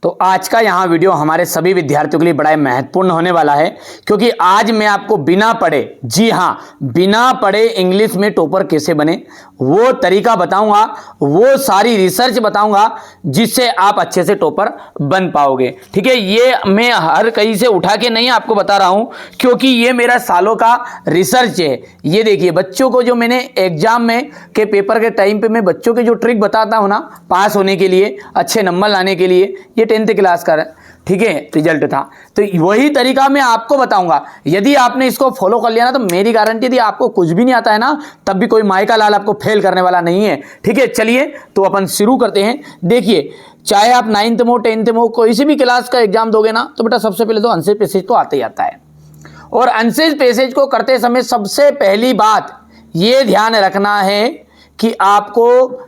तो आज का यहाँ वीडियो हमारे सभी विद्यार्थियों के लिए बड़ा महत्वपूर्ण होने वाला है, क्योंकि आज मैं आपको बिना पढ़े, जी हाँ बिना पढ़े इंग्लिश में टॉपर कैसे बने वो तरीका बताऊंगा, वो सारी रिसर्च बताऊंगा जिससे आप अच्छे से टॉपर बन पाओगे। ठीक है, ये मैं हर कहीं से उठा के नहीं आपको बता रहा हूं, क्योंकि ये मेरा सालों का रिसर्च है। ये देखिए बच्चों को जो मैंने एग्जाम में के पेपर के टाइम पे मैं बच्चों के जो ट्रिक बताता हूं ना पास होने के लिए, अच्छे नंबर लाने के लिए, ये 10th क्लास का ठीक है रिजल्ट था, तो वही तरीका मैं आपको बताऊंगा। यदि आपने इसको फॉलो कर लिया ना तो मेरी गारंटी थी, आपको कुछ भी नहीं आता है ना तब भी कोई माई का लाल आपको फेल करने वाला नहीं है। ठीक है, चलिए तो अपन शुरू करते हैं। देखिए, चाहे आप 9th में 10th में कोई भी क्लास का एग्जाम दोगे ना तो बेटा सबसे पहले तो आंसर पैसेज तो आते ही आता है, और आंसर पैसेज को करते समय सबसे पहली बात ये ध्यान रखना है कि आपको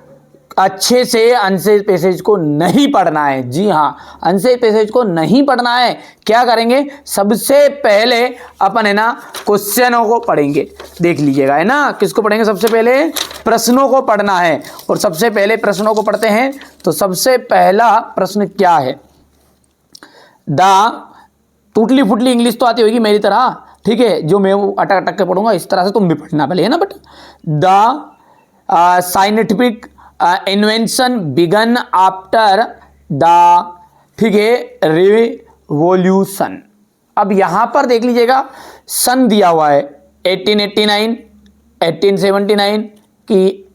अच्छे से आंसर पैसेज को नहीं पढ़ना है। जी हाँ, आंसर पैसेज को नहीं पढ़ना है। क्या करेंगे, सबसे पहले अपन है ना क्वेश्चनों को पढ़ेंगे। देख लीजिएगा, है ना, किसको पढ़ेंगे, सबसे पहले प्रश्नों को पढ़ना है। और सबसे पहले प्रश्नों को पढ़ते हैं तो सबसे पहला प्रश्न क्या है, टूटली फुटली इंग्लिश तो आती होगी मेरी तरह, ठीक है, जो मैं वो अटक अटक के पढ़ूंगा इस तरह से तुम भी पढ़ना पहले, है ना बेटा। The scientific invention began after the, ठीक है, रिवॉल्यूशन। अब यहां पर देख लीजिएगा सन दिया हुआ है 1889, 1879 की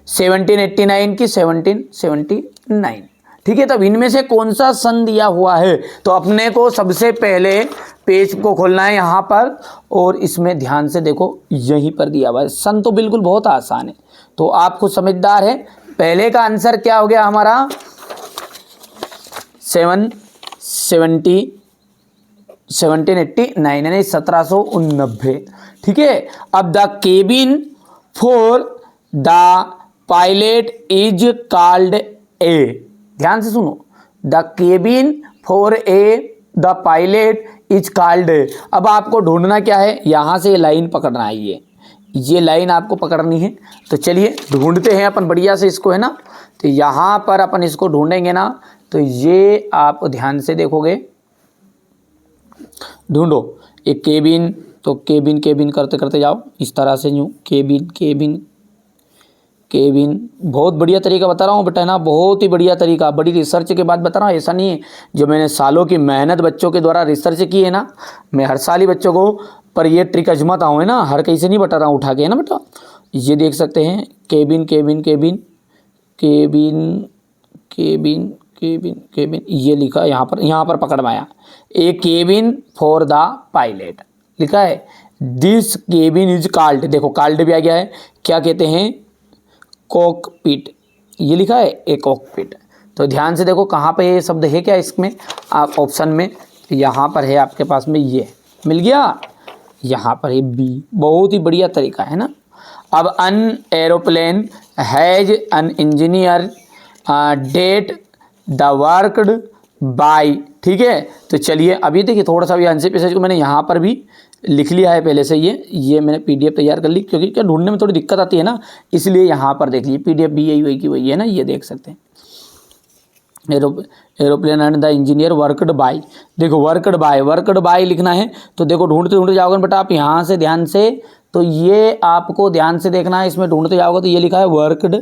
1789 की 1779। ठीक है, तब इनमें से कौन सा सन दिया हुआ है, तो अपने को सबसे पहले पेज को खोलना है यहां पर, और इसमें ध्यान से देखो यहीं पर दिया हुआ है सन। तो बिल्कुल बहुत आसान है, तो आप खुद समझदार है। पहले का आंसर क्या हो गया हमारा 1789 यानी 1789। ठीक है, अब the cabin for the pilot is called a, ध्यान से सुनो, the cabin for the pilot is called a. अब आपको ढूंढना क्या है, यहां से लाइन पकड़ना है, ये लाइन आपको पकड़नी है। तो चलिए ढूंढते हैं अपन बढ़िया से इसको, है ना। तो यहाँ पर अपन इसको ढूंढेंगे ना, तो ये आप ध्यान से देखोगे, ढूंढो एक केबिन, तो केबिन केबिन करते करते जाओ इस तरह से, यूँ केबिन केबिन केबिन। बहुत बढ़िया तरीका बता रहा हूँ बेटा, ना बहुत ही बढ़िया तरीका, बड़ी रिसर्च के बाद बता रहा हूँ। ऐसा नहीं है, जो मैंने सालों की मेहनत बच्चों के द्वारा रिसर्च की है ना, मैं हर साल ही बच्चों को पर ये ट्रिक आजमाता हूँ, है ना, हर कहीं से नहीं बता रहा हूँ उठा के, है ना बेटा। ये देख सकते हैं cabin cabin cabin cabin cabin cabin cabin, ये लिखा यहाँ पर पकड़ में आया, ए केबिन फॉर द पायलट लिखा है। दिस केबिन इज कॉल्ड, देखो कॉल्ड भी आ गया है, क्या कहते हैं, कॉकपिट, ये लिखा है ए कॉकपिट। तो ध्यान से देखो कहाँ पे ये शब्द है, क्या इसमें आप ऑप्शन में, यहाँ पर है आपके पास में, ये मिल गया, यहाँ पर है बी। बहुत ही बढ़िया तरीका है ना। अब an aeroplane has an engineer that the worked by, ठीक है। तो चलिए अभी देखिए थोड़ा सा भी आंसर पैसेज को मैंने यहाँ पर भी लिख लिया है पहले से, ये मैंने पीडीएफ तैयार कर ली, क्योंकि क्या ढूंढने में थोड़ी दिक्कत आती है ना, इसलिए यहाँ पर देख लीजिए पीडीएफ भी यही की वही है ना, ये देख सकते हैं। Aeroplane and the engineer worked by, देखो वर्कड बाय लिखना है। तो देखो ढूंढते ढूंढते जाओगे बेटा आप यहाँ से ध्यान से, तो ये आपको ध्यान से देखना है, इसमें ढूंढते जाओगे तो ये लिखा है वर्कड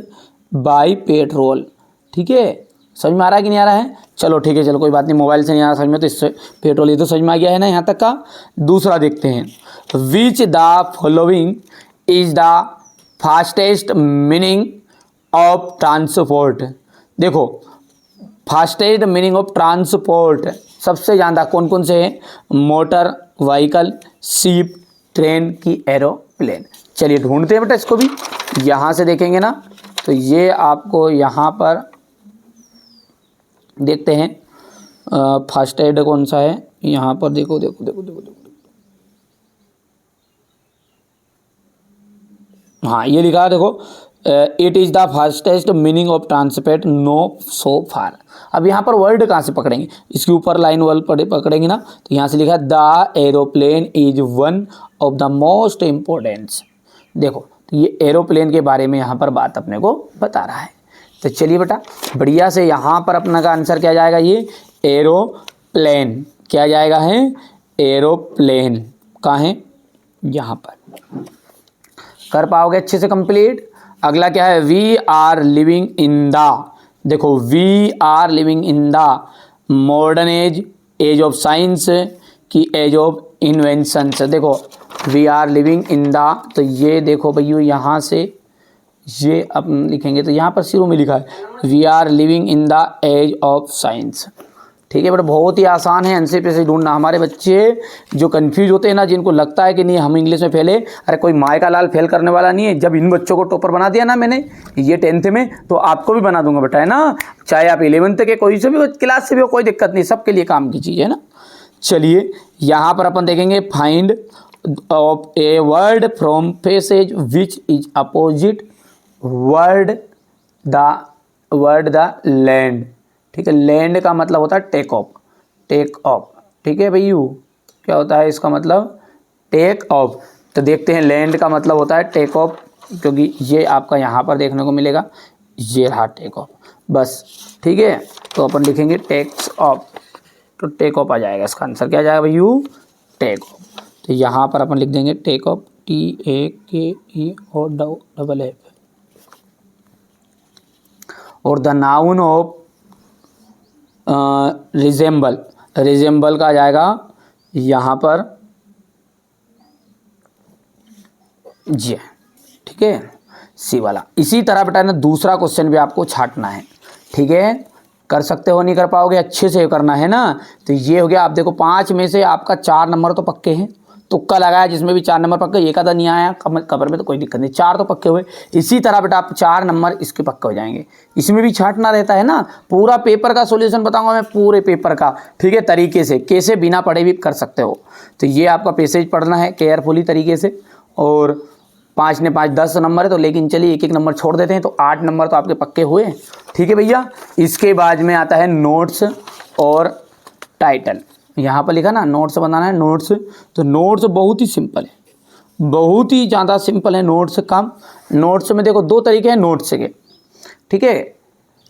बाय पेट्रोल। ठीक है, समझ में आ रहा है कि नहीं आ रहा है, चलो ठीक है, चलो कोई बात नहीं, मोबाइल से नहीं आ रहा समझ में, तो इससे पेट्रोल ये तो समझ में आ गया है ना यहाँ तक का। दूसरा देखते हैं, which the following is the fastest meaning of transport. देखो फास्टेस्ट मीनिंग ऑफ ट्रांसपोर्ट सबसे ज़्यादा कौन कौन से हैं, मोटर व्हीकल, शिप, ट्रेन की एरोप्लेन। चलिए ढूंढते हैं बेटा इसको भी, यहाँ से देखेंगे ना, तो ये आपको यहाँ पर देखते हैं फास्ट एड कौन सा है, यहाँ पर देखो देखो देखो देखो देखो, हाँ ये लिखा है देखो, it is the fastest meaning of transport no so far. अब यहाँ पर वर्ड कहाँ से पकड़ेंगे, इसके ऊपर लाइन वर्ड पकड़ेंगे ना, तो यहाँ से लिखा है the aeroplane is one of the most importance. देखो तो ये एरोप्लेन के बारे में यहाँ पर बात अपने को बता रहा है। तो चलिए बेटा बढ़िया से यहाँ पर अपना का आंसर क्या जाएगा, ये एरोप्लेन। क्या जाएगा है, एरोप्लेन। कहाँ है, यहाँ पर। कर पाओगे अच्छे से कंप्लीट। अगला क्या है, we are living in the, देखो we are living in the modern age, age of science की एज ऑफ इन्वेंशंस। देखो we are living in the, तो ये देखो भैया यहाँ से ये अपन लिखेंगे तो यहाँ पर शुरू में लिखा है we are living in the age of science. ठीक है बेटा, बहुत ही आसान है एनसीपीसी ढूंढना। हमारे बच्चे जो कंफ्यूज होते हैं ना, जिनको लगता है कि नहीं हम इंग्लिश में फेले, अरे कोई माय का लाल फेल करने वाला नहीं है। जब इन बच्चों को टॉपर बना दिया ना मैंने ये 10th में, तो आपको भी बना दूंगा बेटा, है ना। चाहे आप 11th के कोई से भी क्लास से भी हो, कोई दिक्कत नहीं, सबके लिए काम की चीज़ है ना। चलिए यहाँ पर अपन देखेंगे find of a word from passage which is opposite word the land. ठीक है, लैंड का मतलब होता है टेक ऑफ, टेक ऑफ। ठीक है भैयू, क्या होता है इसका मतलब, टेक ऑफ। तो देखते हैं लैंड का मतलब होता है टेक ऑफ, क्योंकि ये आपका यहाँ पर देखने को मिलेगा, ये रहा टेक ऑफ बस। ठीक है, तो अपन लिखेंगे टेक्स ऑफ, तो टेक ऑफ आ जाएगा। इसका आंसर क्या जाएगा भैयू, टेक ऑफ। तो यहाँ पर अपन लिख देंगे टेक ऑफ, TAKE और the noun of resemble, resemble का आ जाएगा यहाँ पर जी। ठीक है, सी वाला। इसी तरह बेटा ना दूसरा क्वेश्चन भी आपको छांटना है। ठीक है, कर सकते हो, नहीं कर पाओगे, अच्छे से करना है ना। तो ये हो गया, आप देखो 5 में से आपका 4 नंबर तो पक्के हैं। तुक्का लगाया जिसमें भी 4 नंबर पक्के, एक आधा नहीं आया कवर में तो कोई दिक्कत नहीं, 4 तो पक्के हुए। इसी तरह बेटा आप 4 नंबर इसके पक्के हो जाएंगे। इसमें भी छांटना रहता है ना। पूरा पेपर का सॉल्यूशन बताऊंगा मैं, पूरे पेपर का। ठीक है, तरीके से कैसे बिना पढ़े भी कर सकते हो। तो ये आपका पैसेज पढ़ना है केयरफुली तरीके से। और 5 ने 5 10 नंबर है, तो लेकिन चलिए एक एक नंबर छोड़ देते हैं, तो 8 नंबर तो आपके पक्के हुए। ठीक है भैया, इसके बाद में आता है नोट्स और टाइटल। यहाँ पर लिखा ना नोट्स बनाना है, नोट्स। तो नोट्स बहुत ही सिंपल है, बहुत ही ज़्यादा सिंपल है नोट्स काम। नोट्स में देखो 2 तरीके हैं नोट्स के। ठीक है,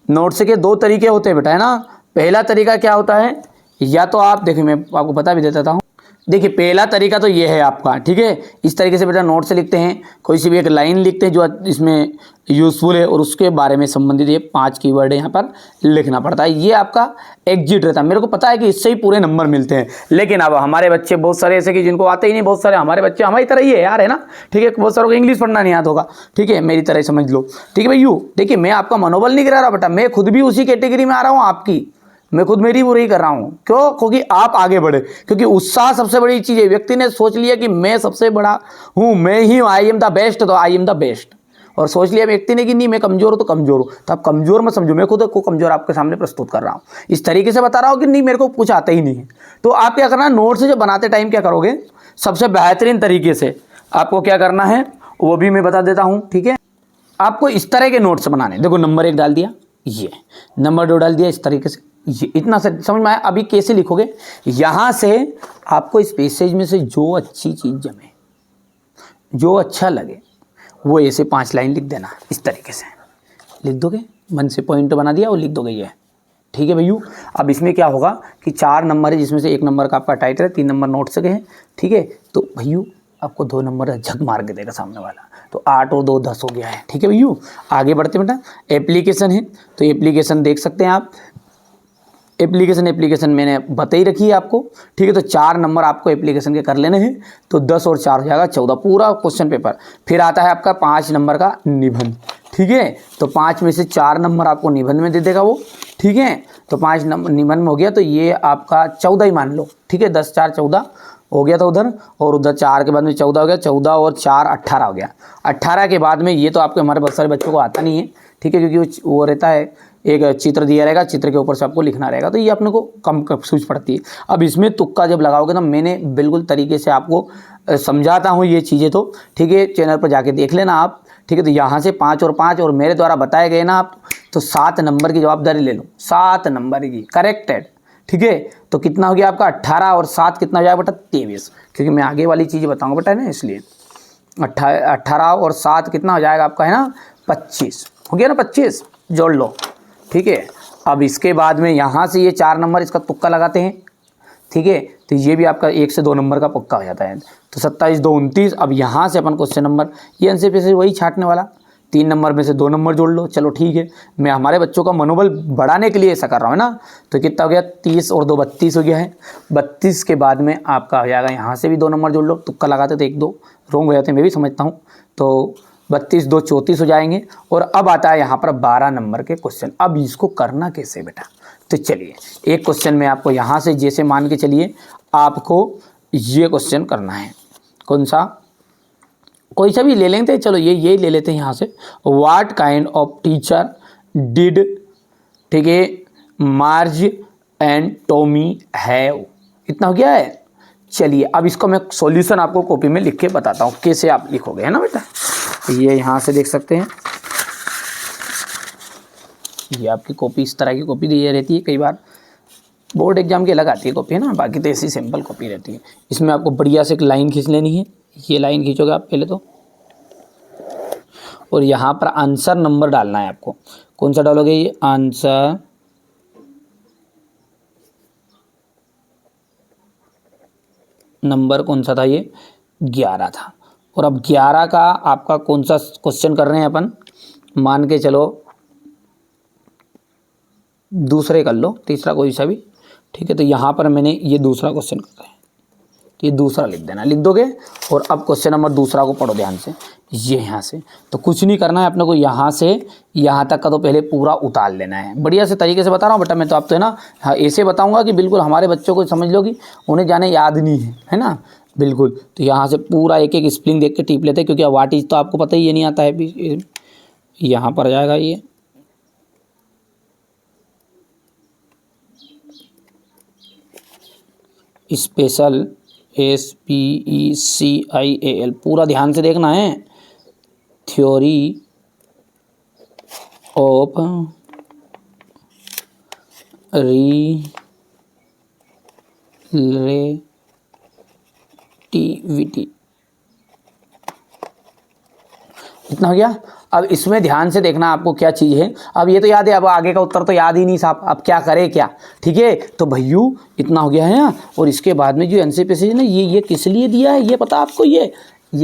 नोट्स के 2 तरीके होते हैं बेटा, है ना। पहला तरीका क्या होता है, या तो आप देखिए मैं आपको बता भी देता हूँ। देखिए पहला तरीका तो ये है आपका। ठीक है, इस तरीके से बेटा नोट से लिखते हैं, कोई सी भी एक लाइन लिखते हैं जो इसमें यूज़फुल है, और उसके बारे में संबंधित ये 5 कीवर्ड यहाँ पर लिखना पड़ता है। ये आपका एग्जिट रहता है। मेरे को पता है कि इससे ही पूरे नंबर मिलते हैं, लेकिन अब हमारे बच्चे बहुत सारे ऐसे कि जिनको आते ही नहीं, बहुत सारे हमारे बच्चे हमारी तरह ही है यार, है ना। ठीक है, बहुत सारों को इंग्लिश पढ़ना नहीं आता होगा। ठीक है, मेरी तरह समझ लो। ठीक है भैया, देखिए मैं आपका मनोबल नहीं गिरा रहा बेटा, मैं खुद भी उसी कैटेगरी में आ रहा हूँ आपकी, मैं खुद मेरी बुराई कर रहा हूँ। क्यों, क्योंकि आप आगे बढ़े, क्योंकि उत्साह सबसे बड़ी चीज़ है। व्यक्ति ने सोच लिया कि मैं सबसे बड़ा हूँ, मैं ही आई एम द बेस्ट, तो आई एम द बेस्ट। और सोच लिया व्यक्ति ने कि नहीं मैं कमज़ोर हूँ तो कमज़ोर हूँ, तो आप कमज़ोर मत समझो, मैं खुद को कमज़ोर आपके सामने प्रस्तुत कर रहा हूँ। इस तरीके से बता रहा हूँ कि नहीं मेरे को कुछ आता ही नहीं है। तो आप क्या करना है, नोट्स जो बनाते टाइम क्या करोगे, सबसे बेहतरीन तरीके से आपको क्या करना है वो भी मैं बता देता हूँ। ठीक है, आपको इस तरह के नोट्स बनाने। देखो नंबर 1 डाल दिया, ये नंबर 2 डाल दिया, इस तरीके से। ये इतना से समझ में आया। अभी कैसे लिखोगे, यहाँ से आपको इस पैसेज में से जो अच्छी चीज़ जमे, जो अच्छा लगे, वो ऐसे 5 लाइन लिख देना। इस तरीके से लिख दोगे, मन से पॉइंट बना दिया और लिख दोगे ये। ठीक है भैया, अब इसमें क्या होगा कि 4 नंबर है, जिसमें से 1 नंबर का आपका टाइटल है, 3 नंबर नोट्स के हैं। ठीक है, तो भैया आपको 2 नंबर झक मार के देगा सामने वाला, तो 8 और 2 10 हो गया है। ठीक है भैया, आगे बढ़ते बेटा। एप्लीकेशन है, तो एप्लीकेशन देख सकते हैं आप। एप्लीकेशन मैंने बता ही रखी है आपको। ठीक है, तो 4 नंबर आपको एप्लीकेशन के कर लेने हैं, तो 10 और 4 हो जाएगा 14 पूरा क्वेश्चन पेपर। फिर आता है आपका 5 नंबर का निबंध। ठीक है, तो 5 में से 4 नंबर आपको निबंध में दे देगा वो। ठीक है, तो 5 नंबर निबंध में हो गया, तो ये आपका 14 ही मान लो। ठीक है, 10 4 14 हो गया था उधर, और उधर 4 के बाद में 14 हो गया, 14 और 4 18 हो गया। 18 के बाद में ये तो आपके हमारे बहुत सारे बच्चों को आता नहीं है। ठीक है, क्योंकि वो रहता है एक चित्र दिया रहेगा, चित्र के ऊपर से आपको लिखना रहेगा, तो ये अपने को कम सूझ पड़ती है। अब इसमें तुक्का जब लगाओगे ना, मैंने बिल्कुल तरीके से आपको समझाता हूँ ये चीज़ें। तो ठीक है, चैनल पर जाके देख लेना आप। ठीक है, तो यहाँ से 5 और 5 और मेरे द्वारा बताए गए ना आप, तो 7 नंबर की जवाबदारी ले लो, 7 नंबर की करेक्टेड। ठीक है, तो कितना हो गया आपका 18 और 7 कितना हो जाएगा बेटा 23, क्योंकि मैं आगे वाली चीज़ें बताऊँगा बेटा ना, इसलिए 18 और 7 कितना हो जाएगा आपका, है ना 25 हो गया ना 25। जोड़ लो, ठीक है। अब इसके बाद में यहाँ से ये 4 नंबर इसका तुक्का लगाते हैं, ठीक है। तो ये भी आपका 1 से 2 नंबर का पक्का हो जाता है। तो 27 2 29। अब यहाँ से अपन क्वेश्चन नंबर, ये आंसर पे से वही छांटने वाला, 3 नंबर में से 2 नंबर जोड़ लो। चलो ठीक है, मैं हमारे बच्चों का मनोबल बढ़ाने के लिए ऐसा कर रहा हूँ ना। तो कितना हो गया, 30 और 2 32 हो गया है। 32 के बाद में आपका हो जाएगा, यहाँ से भी 2 नंबर जोड़ लो, तुक्का लगाते तो 1 2 रोंग हो जाते हैं, मैं भी समझता हूँ। तो 32 2 34 हो जाएंगे। और अब आता है यहाँ पर 12 नंबर के क्वेश्चन। अब इसको करना कैसे बेटा, तो चलिए एक क्वेश्चन में आपको यहाँ से जैसे मान के चलिए आपको ये क्वेश्चन करना है, कौन सा, कोई सा भी ले लेंगे। चलो ये ले लेते हैं यहाँ से। What kind of teacher did, ठीक है, मार्ज एंड टॉमी हैव। इतना हो गया है। चलिए अब इसको मैं सॉल्यूशन आपको कॉपी में लिख के बताता हूँ कैसे आप लिखोगे, है ना बेटा। ये यहाँ से देख सकते हैं, ये आपकी कॉपी इस तरह की कॉपी दी रहती है। कई बार बोर्ड एग्जाम की अलग आती है कॉपी, है ना, बाकी तो ऐसी सिंपल कॉपी रहती है। इसमें आपको बढ़िया से एक लाइन खींच लेनी है। ये लाइन खींचोगे आप पहले तो, और यहाँ पर आंसर नंबर डालना है आपको। कौन सा डालोगे, ये आंसर नंबर कौन सा था, ये 11 था। और अब 11 का आपका कौन सा क्वेश्चन कर रहे हैं अपन, मान के चलो दूसरे कर लो, तीसरा कोई सा भी, ठीक है। तो यहाँ पर मैंने ये दूसरा क्वेश्चन कर रहा है, तो ये दूसरा लिख देना, लिख दोगे। और अब क्वेश्चन नंबर दूसरा को पढ़ो ध्यान से। ये यहाँ से तो कुछ नहीं करना है अपने को, यहाँ से यहाँ तक का तो पहले पूरा उतार लेना है। बढ़िया से तरीके से बता रहा हूँ बेटा मैं तो, आप तो है ना, हाँ, ऐसे बताऊँगा कि बिल्कुल हमारे बच्चों को समझ लो कि उन्हें जाने याद नहीं है ना, बिल्कुल। तो यहाँ से पूरा एक एक स्प्लिंग देख के टीप लेते हैं, क्योंकि व्हाट इज तो आपको पता ही ये नहीं आता है। यहाँ पर जाएगा ये स्पेशल SPECIAL, पूरा ध्यान से देखना है। थ्योरी ऑफ रिलेटिविटी, इतना हो गया। अब इसमें ध्यान से देखना आपको क्या चीज़ है। अब ये तो याद है, अब आगे का उत्तर तो याद ही नहीं साहब, अब क्या करें क्या, ठीक है। तो भैयू इतना हो गया है ना। और इसके बाद में जो आंसर पैसेज है ना, ये किस लिए दिया है ये पता आपको, ये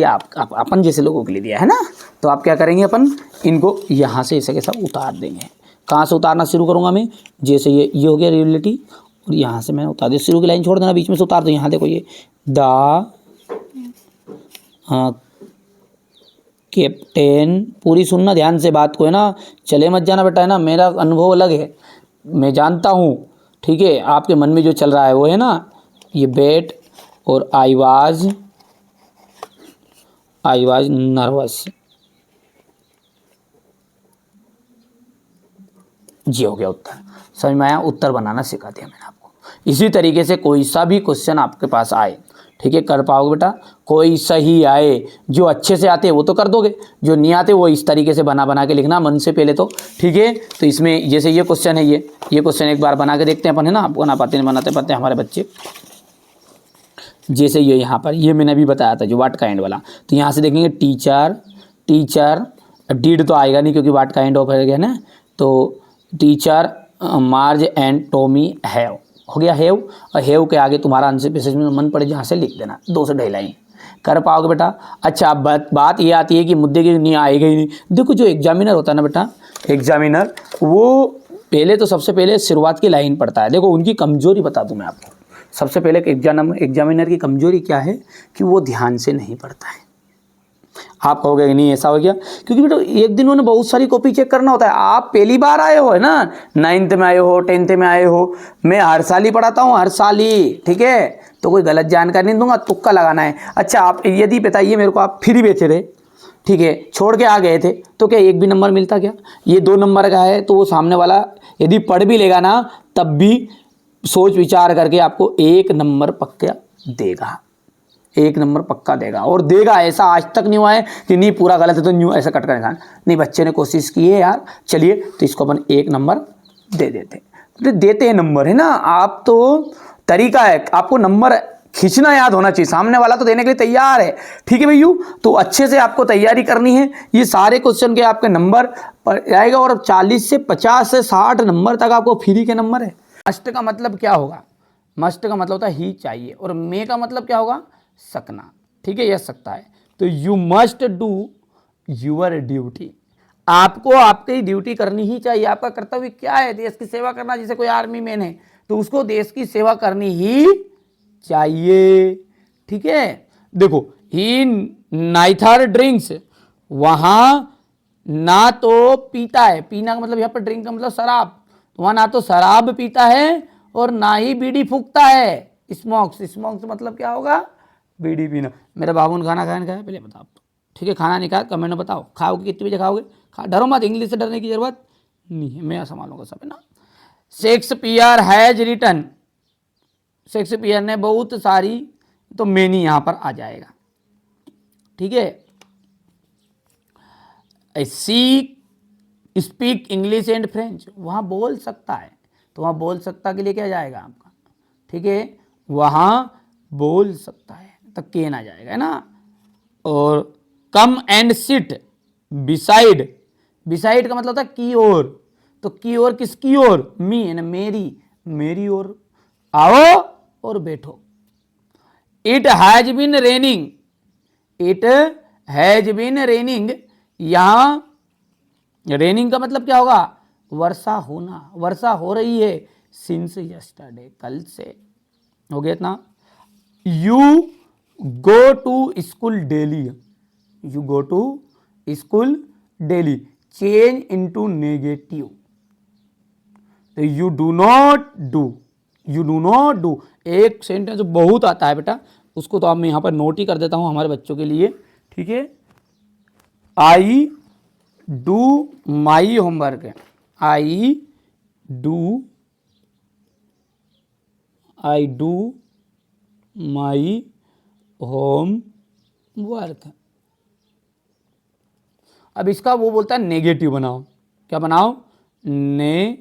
आप अपन जैसे लोगों के लिए दिया है ना। तो आप क्या करेंगे, अपन इनको यहाँ से ऐसे कैसा उतार देंगे। कहाँ से उतारना शुरू करूँगा मैं, जैसे ये हो गया रियलिटी, और यहाँ से मैंने उतार दिया। शुरू की लाइन छोड़ देना, बीच में से उतार दो। यहाँ देखो ये द कैप्टन, पूरी सुनना ध्यान से बात को, है ना, चले मत जाना बेटा, है ना। मेरा अनुभव अलग है, मैं जानता हूँ, ठीक है। आपके मन में जो चल रहा है वो है ना, ये बेट और आई वाज नर्वस, जी हो गया उत्तर। समझ में आया, उत्तर बनाना सिखा दिया मैंने आपको। इसी तरीके से कोई सा भी क्वेश्चन आपके पास आए, ठीक है, कर पाओगे बेटा। कोई सही आए, जो अच्छे से आते हैं वो तो कर दोगे, जो नहीं आते वो इस तरीके से बना के लिखना मन से पहले तो, ठीक है। तो इसमें जैसे ये क्वेश्चन है, ये क्वेश्चन एक बार बना के देखते हैं अपन, है ना। आपको ना पाते नहीं बनाते हमारे बच्चे। जैसे ये यहाँ पर ये मैंने अभी बताया था जो व्हाट काइंड वाला, तो यहाँ से देखेंगे टीचर डिड तो आएगा नहीं क्योंकि व्हाट काइंड ऑफ है ना। तो teacher Marge and Tommy have हो गया, हैव। और हैव के आगे तुम्हारा आंसर पैसेज में मन पड़े जहाँ से लिख देना, 2 से 2.5 लाइन कर पाओगे बेटा। अच्छा बात ये आती है कि मुद्दे की नहीं आएगा ही नहीं। देखो जो एग्जामिनर होता है ना बेटा, एग्जामिनर वो पहले तो सबसे पहले शुरुआत की लाइन पढ़ता है। देखो उनकी कमजोरी बता दूं मैं आपको। सबसे पहले एग्जामिनर की कमजोरी क्या है कि वो ध्यान से नहीं पढ़ता है। आप कहोगे नहीं ऐसा हो गया, क्योंकि बेटा एक दिन उन्हें बहुत सारी कॉपी चेक करना होता है। आप पहली बार आए हो, है ना, 9th में आए हो, 10th में आए हो, मैं हर साल ही पढ़ाता हूँ, हर साल ही, ठीक है। तो कोई गलत जानकारी नहीं दूंगा, तुक्का लगाना है। अच्छा आप यदि बताइए मेरे को, आप फ्री बेचे थे, ठीक है, छोड़ के आ गए थे, तो क्या 1 भी नंबर मिलता क्या? ये 2 नंबर का है, तो वो सामने वाला यदि पढ़ भी लेगा ना, तब भी सोच विचार करके आपको 1 नंबर पक्का देगा, 1 नंबर पक्का देगा। और देगा, ऐसा आज तक नहीं हुआ है कि नहीं पूरा गलत है तो न्यू ऐसा कट करेगा नहीं। बच्चे ने कोशिश की है यार, चलिए तो इसको अपन 1 नंबर दे देते हैं नंबर, है ना। आप तो तरीका है, आपको नंबर खींचना याद होना चाहिए, सामने वाला तो देने के लिए तैयार है। ठीक है भैया, तो अच्छे से आपको तैयारी करनी है। ये सारे क्वेश्चन के आपके नंबर पर आएगा और 40 से 50 से 60 नंबर तक आपको फ्री के नंबर है। मस्ट का मतलब क्या होगा? मस्ट का मतलब होता है ही चाहिए, और मे का मतलब क्या होगा? सकना। ठीक है, यह सकता है। तो you must do your duty, आपको आपकी ड्यूटी करनी ही चाहिए। आपका कर्तव्य क्या है? देश की सेवा करना। जैसे कोई आर्मी मैन है तो उसको देश की सेवा करनी ही चाहिए। ठीक है, देखो ही नाइथर ड्रिंक्स, वहां ना तो पीता है, पीना का मतलब यहां पर ड्रिंक का मतलब शराब, तो वहां ना तो शराब पीता है और ना ही बीड़ी फूकता है। स्मोक्स, स्मोक्स मतलब क्या होगा? बीड़ी पीना। मेरे बाबू ने खाना खाया नहीं खाया पहले बताओ तो। ठीक है, खाना नहीं खाया कमेंट में बताओ। खाओगे कितने बजे खाओगे? डरो मत, इंग्लिश से डरने की जरूरत नहीं है, मैं संभालूंगा सब, है ना। शेक्सपियर हैज रिटन, शेक्सपियर ने बहुत सारी, तो मेनी यहां पर आ जाएगा। ठीक है, सी स्पीक इंग्लिश एंड फ्रेंच, वहां बोल सकता है, तो वहां बोल सकता के लिए क्या जाएगा आपका? ठीक है, वहां बोल सकता है तो केन आ जाएगा, है ना। और come and sit beside, beside का मतलब होता है की ओर, तो की ओर किसकी ओर? मी है ना, मेरी, मेरी ओर आओ और बैठो। It has been raining, it has been raining, यहां रेनिंग का मतलब क्या होगा? वर्षा होना, वर्षा हो रही है सिंस यस्टरडे, कल से। हो गया इतना। You go to school daily, you go to school daily, change into negative, तो you do not do, you do not do. एक सेंटेंस बहुत आता है बेटा, उसको तो अब मैं यहां पर नोट ही कर देता हूं हमारे बच्चों के लिए। ठीक है, I do my homework, I do, I do my home work. अब इसका वो बोलता है नेगेटिव बनाओ, क्या बनाओ? नेगेटिव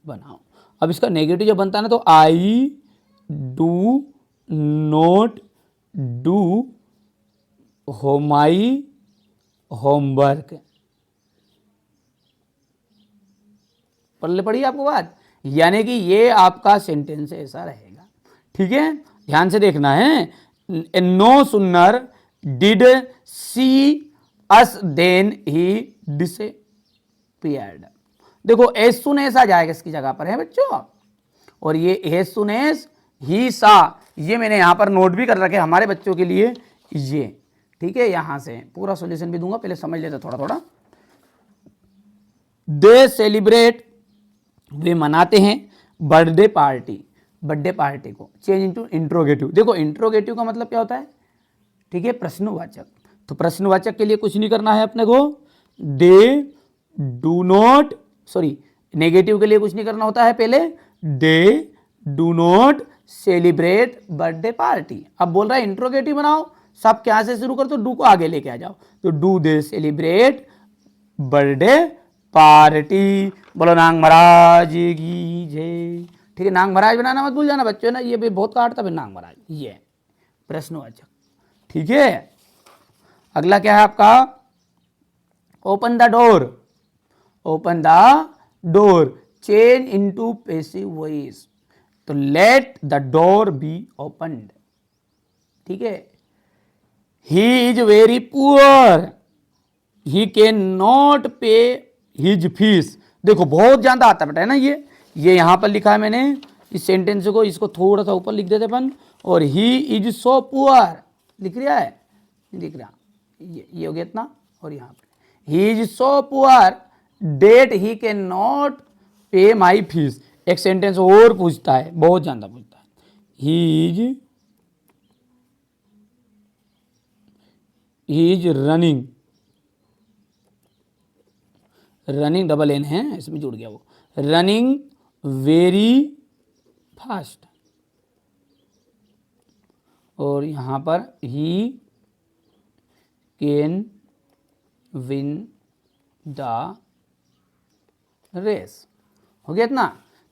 बनाओ। अब इसका नेगेटिव जब बनता है ना, तो I do not do my homework. पढ़ पढ़िए आपको बात, यानी कि ये आपका सेंटेंस ऐसा रहेगा। ठीक है, ध्यान से देखना है। No sooner did see us then he disappeared, देखो एज सुन एस आ जाएगा इसकी जगह पर, है बच्चों। और ये एज सुन एस ही सा, ये मैंने यहां पर नोट भी कर रखे हमारे बच्चों के लिए ये। ठीक है, यहां से पूरा सॉल्यूशन भी दूंगा, पहले समझ लेते थोड़ा थोड़ा। दे सेलिब्रेट, वे मनाते हैं बर्थडे पार्टी, बर्थडे पार्टी को चेंज इनटू इंट्रोगेटिव। देखो इंट्रोगेटिव का मतलब क्या होता है? ठीक है, प्रश्नवाचक, तो प्रश्नवाचक के लिए कुछ नहीं करना है अपने को। They do not, sorry negative के लिए कुछ नहीं करना होता है पहले। They do not celebrate birthday party. अब बोल रहा है इंट्रोगेटिव बनाओ, सब क्या से शुरू कर, तो डू को आगे लेके आ जाओ, तो do they celebrate birthday party. बोलो नांग महाराज की जय। ठीक है, नांग महाराज बनाना मत भूल जाना बच्चों ना, ये भी बहुत काटता है नांग महाराज, ये प्रश्नवाचक। ठीक है, अगला क्या है आपका? Open the door, open the door change into passive voice, तो let the door be opened. ठीक है, he is very poor, he can not pay his fees. देखो बहुत ज्यादा आता है बेटा, है ना। ये यहां पर लिखा है मैंने इस सेंटेंस को, इसको थोड़ा सा ऊपर लिख देते अपन। और ही इज सो पुअर लिख रहा है, लिख रहा, ये हो गया इतना। और यहां पर he is so poor that he can not pay my fees. एक सेंटेंस और पूछता है, बहुत ज्यादा पूछता है। He is running, running double N है इसमें जुड़ गया वो, रनिंग वेरी फास्ट। और यहां पर he can win the race, हो गया इतना।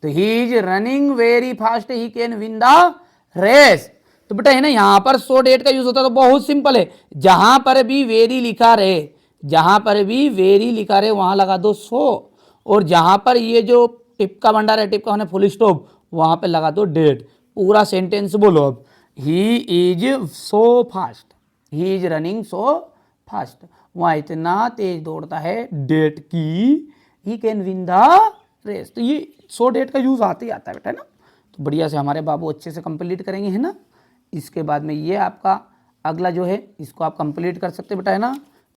तो he is running very fast, he can win the race. तो बेटा है ना, यहां पर सो डेट का यूज होता है, तो बहुत सिंपल है, जहां पर भी वेरी लिखा रहे, जहां पर भी वेरी लिखा रहे वहां लगा दो सो, और जहां पर ये जो टिप का भंडार है, टिप का होने फुल स्टॉप, वहां पे लगा दो डेट। पूरा सेंटेंस बोलो अब, he is so fast, he is running so fast, वहां इतना तेज दौड़ता है डेट की he can win the race. तो ये सो डेट का यूज आते ही आता है बेटा, है ना। तो बढ़िया से हमारे बाबू अच्छे से कंप्लीट करेंगे, है ना। इसके बाद में ये आपका अगला जो है इसको आप कंप्लीट कर सकते बेटा, है ना।